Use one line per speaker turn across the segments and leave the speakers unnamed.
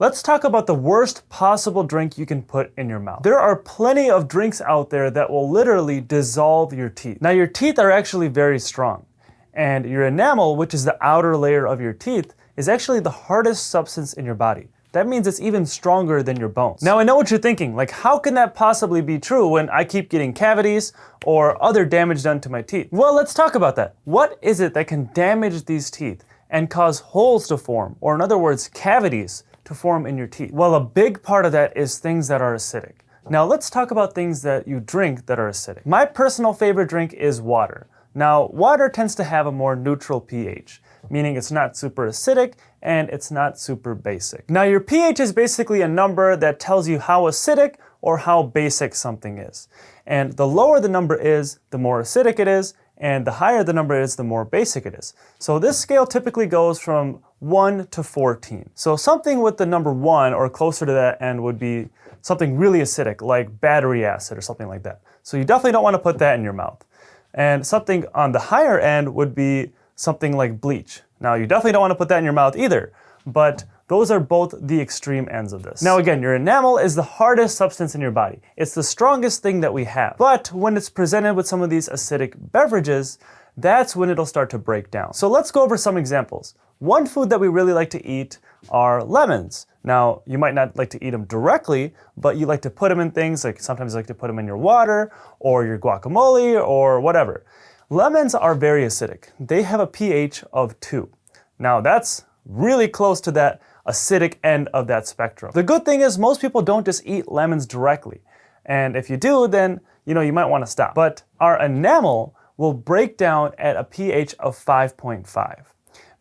Let's talk about the worst possible drink you can put in your mouth. There are plenty of drinks out there that will literally dissolve your teeth. Now, your teeth are actually very strong, and your enamel, which is the outer layer of your teeth, is actually the hardest substance in your body. That means it's even stronger than your bones. Now, I know what you're thinking, like, how can that possibly be true when I keep getting cavities or other damage done to my teeth? Well, let's talk about that. What is it that can damage these teeth and cause holes to form, or in other words, cavities to form in your teeth? Well, a big part of that is things that are acidic. Now, let's talk about things that you drink that are acidic. My personal favorite drink is water. Now, water tends to have a more neutral pH, meaning it's not super acidic and it's not super basic. Now, your pH is basically a number that tells you how acidic or how basic something is. And the lower the number is, the more acidic it is, and the higher the number is, the more basic it is. So this scale typically goes from 1 to 14. So something with the number 1 or closer to that end would be something really acidic, like battery acid or something like that. So you definitely don't want to put that in your mouth. And something on the higher end would be something like bleach. Now, you definitely don't want to put that in your mouth either, but those are both the extreme ends of this. Now again, your enamel is the hardest substance in your body. It's the strongest thing that we have. But when it's presented with some of these acidic beverages, that's when it'll start to break down. So let's go over some examples. One food that we really like to eat are lemons. Now, you might not like to eat them directly, but you like to put them in things, like sometimes you like to put them in your water or your guacamole or whatever. Lemons are very acidic. They have a pH of 2. Now, that's really close to that acidic end of that spectrum. The good thing is most people don't just eat lemons directly. And if you do, then you might want to stop. But our enamel will break down at a pH of 5.5,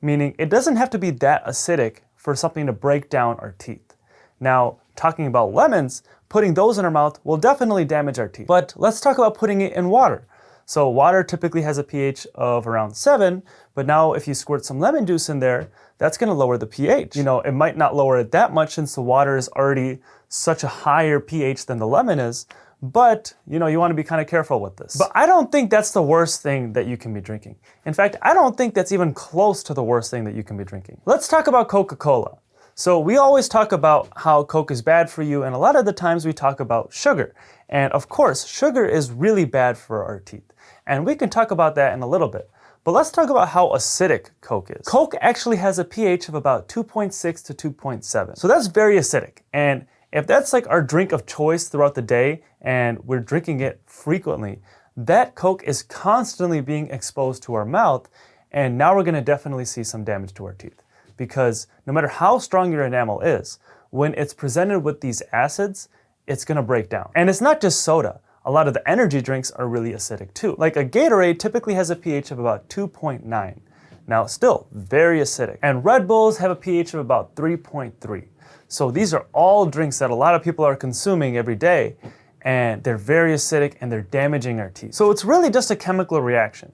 meaning it doesn't have to be that acidic for something to break down our teeth. Now, talking about lemons, putting those in our mouth will definitely damage our teeth. But let's talk about putting it in water. So water typically has a pH of around 7, but now if you squirt some lemon juice in there, that's going to lower the pH. It might not lower it that much since the water is already such a higher pH than the lemon is, but you want to be kind of careful with this. But I don't think that's the worst thing that you can be drinking. In fact, I don't think that's even close to the worst thing that you can be drinking. Let's talk about Coca-Cola. So we always talk about how Coke is bad for you, and a lot of the times we talk about sugar. And of course, sugar is really bad for our teeth. And we can talk about that in a little bit. But let's talk about how acidic Coke is. Coke actually has a pH of about 2.6 to 2.7. So that's very acidic. And if that's like our drink of choice throughout the day and we're drinking it frequently, that Coke is constantly being exposed to our mouth, and now we're gonna definitely see some damage to our teeth. Because no matter how strong your enamel is, when it's presented with these acids, it's gonna break down. And it's not just soda. A lot of the energy drinks are really acidic too. Like a Gatorade typically has a pH of about 2.9. Now, still very acidic. And Red Bulls have a pH of about 3.3. So these are all drinks that a lot of people are consuming every day, and they're very acidic and they're damaging our teeth. So it's really just a chemical reaction.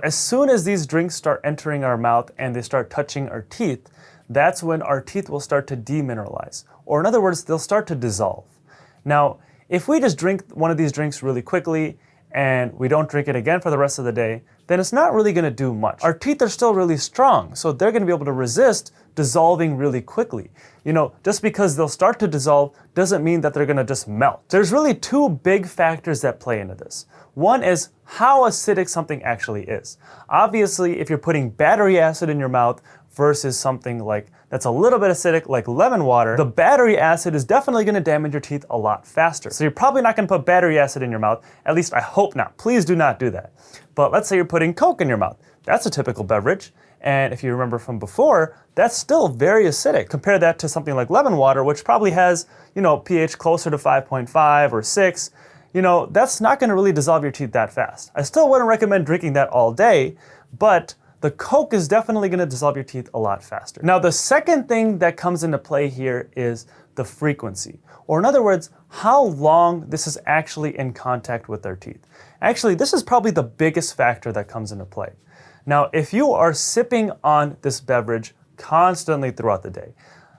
As soon as these drinks start entering our mouth and they start touching our teeth, that's when our teeth will start to demineralize. Or in other words, they'll start to dissolve. Now, if we just drink one of these drinks really quickly and we don't drink it again for the rest of the day, then it's not really gonna do much. Our teeth are still really strong, so they're gonna be able to resist dissolving really quickly. Just because they'll start to dissolve doesn't mean that they're gonna just melt. There's really two big factors that play into this. One is how acidic something actually is. Obviously, if you're putting battery acid in your mouth versus something like that's a little bit acidic, like lemon water, the battery acid is definitely gonna damage your teeth a lot faster. So you're probably not gonna put battery acid in your mouth, at least I hope not. Please do not do that. But let's say you're putting Coke in your mouth. That's a typical beverage. And if you remember from before, that's still very acidic. Compare that to something like lemon water, which probably has, pH closer to 5.5 or 6. That's not gonna really dissolve your teeth that fast. I still wouldn't recommend drinking that all day, but the Coke is definitely gonna dissolve your teeth a lot faster. Now, the second thing that comes into play here is the frequency. Or in other words, how long this is actually in contact with our teeth. Actually, this is probably the biggest factor that comes into play. Now, if you are sipping on this beverage constantly throughout the day,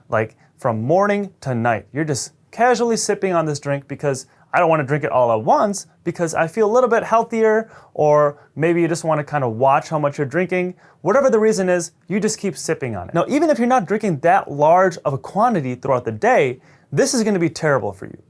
like from morning to night, you're just casually sipping on this drink because I don't want to drink it all at once because I feel a little bit healthier, or maybe you just want to kind of watch how much you're drinking. Whatever the reason is, you just keep sipping on it. Now, even if you're not drinking that large of a quantity throughout the day, this is going to be terrible for you.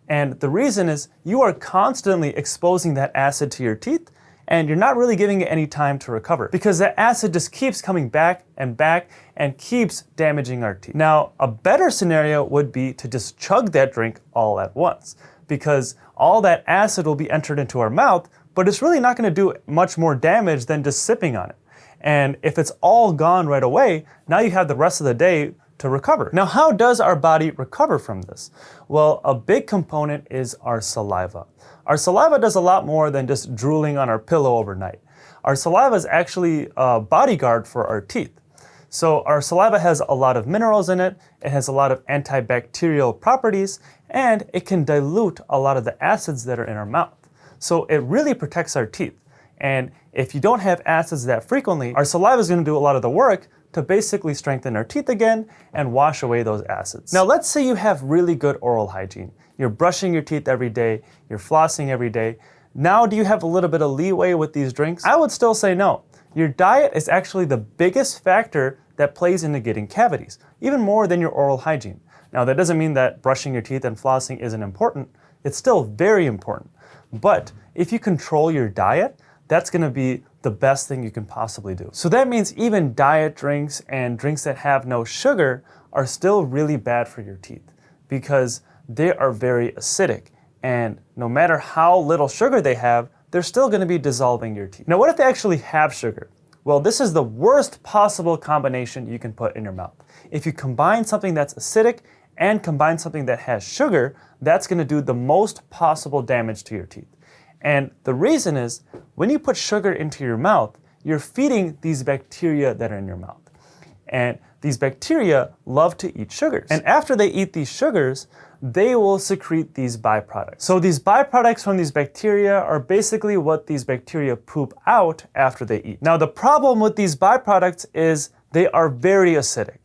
And the reason is you are constantly exposing that acid to your teeth, and you're not really giving it any time to recover because that acid just keeps coming back and keeps damaging our teeth. Now, a better scenario would be to just chug that drink all at once, because all that acid will be entered into our mouth, but it's really not going to do much more damage than just sipping on it. And if it's all gone right away, now you have the rest of the day to recover. Now, how does our body recover from this? Well, a big component is our saliva. Our saliva does a lot more than just drooling on our pillow overnight. Our saliva is actually a bodyguard for our teeth. So our saliva has a lot of minerals in it, it has a lot of antibacterial properties, and it can dilute a lot of the acids that are in our mouth. So it really protects our teeth. And if you don't have acids that frequently, our saliva is going to do a lot of the work to basically strengthen our teeth again and wash away those acids. Now, let's say you have really good oral hygiene. You're brushing your teeth every day, you're flossing every day. Now, do you have a little bit of leeway with these drinks? I would still say no. Your diet is actually the biggest factor that plays into getting cavities, even more than your oral hygiene. Now, that doesn't mean that brushing your teeth and flossing isn't important. It's still very important. But if you control your diet, that's going to be the best thing you can possibly do. So that means even diet drinks and drinks that have no sugar are still really bad for your teeth because they are very acidic. And no matter how little sugar they have, they're still going to be dissolving your teeth. Now, what if they actually have sugar? Well, this is the worst possible combination you can put in your mouth. If you combine something that's acidic and combine something that has sugar, that's going to do the most possible damage to your teeth. And the reason is, when you put sugar into your mouth, you're feeding these bacteria that are in your mouth. And these bacteria love to eat sugars. And after they eat these sugars, they will secrete these byproducts. So these byproducts from these bacteria are basically what these bacteria poop out after they eat. Now, the problem with these byproducts is they are very acidic.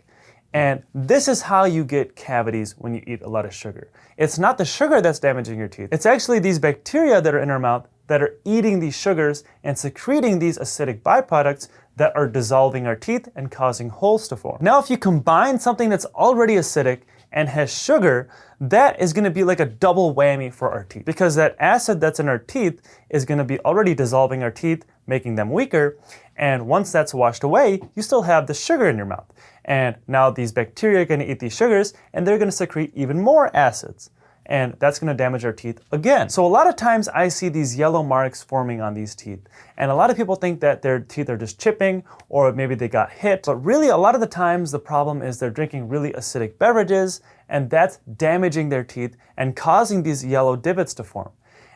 And this is how you get cavities when you eat a lot of sugar. It's not the sugar that's damaging your teeth. It's actually these bacteria that are in our mouth that are eating these sugars and secreting these acidic byproducts that are dissolving our teeth and causing holes to form. Now, if you combine something that's already acidic and has sugar, that is going to be like a double whammy for our teeth, because that acid that's in our teeth is going to be already dissolving our teeth, making them weaker. And once that's washed away, you still have the sugar in your mouth. And now these bacteria are going to eat these sugars and they're going to secrete even more acids. And that's going to damage our teeth again. So a lot of times I see these yellow marks forming on these teeth. And a lot of people think that their teeth are just chipping, or maybe they got hit. But really, a lot of the times the problem is they're drinking really acidic beverages, and that's damaging their teeth and causing these yellow divots to form.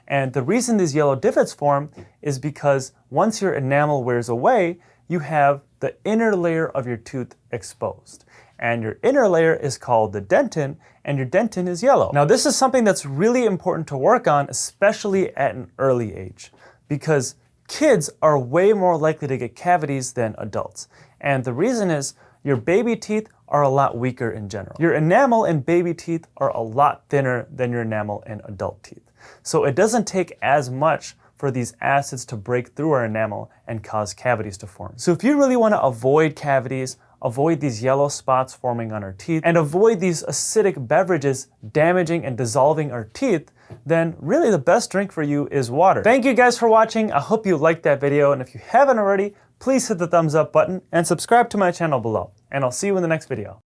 And the reason these yellow divots form is because once your enamel wears away, you have the inner layer of your tooth exposed. And your inner layer is called the dentin, and your dentin is yellow. Now, this is something that's really important to work on, especially at an early age, because kids are way more likely to get cavities than adults. And the reason is your baby teeth are a lot weaker in general. Your enamel in baby teeth are a lot thinner than your enamel in adult teeth. So it doesn't take as much for these acids to break through our enamel and cause cavities to form. So if you really want to avoid cavities, avoid these yellow spots forming on our teeth, and avoid these acidic beverages damaging and dissolving our teeth, then really the best drink for you is water. Thank you guys for watching. I hope you liked that video, and if you haven't already, please hit the thumbs up button and subscribe to my channel below. And I'll see you in the next video.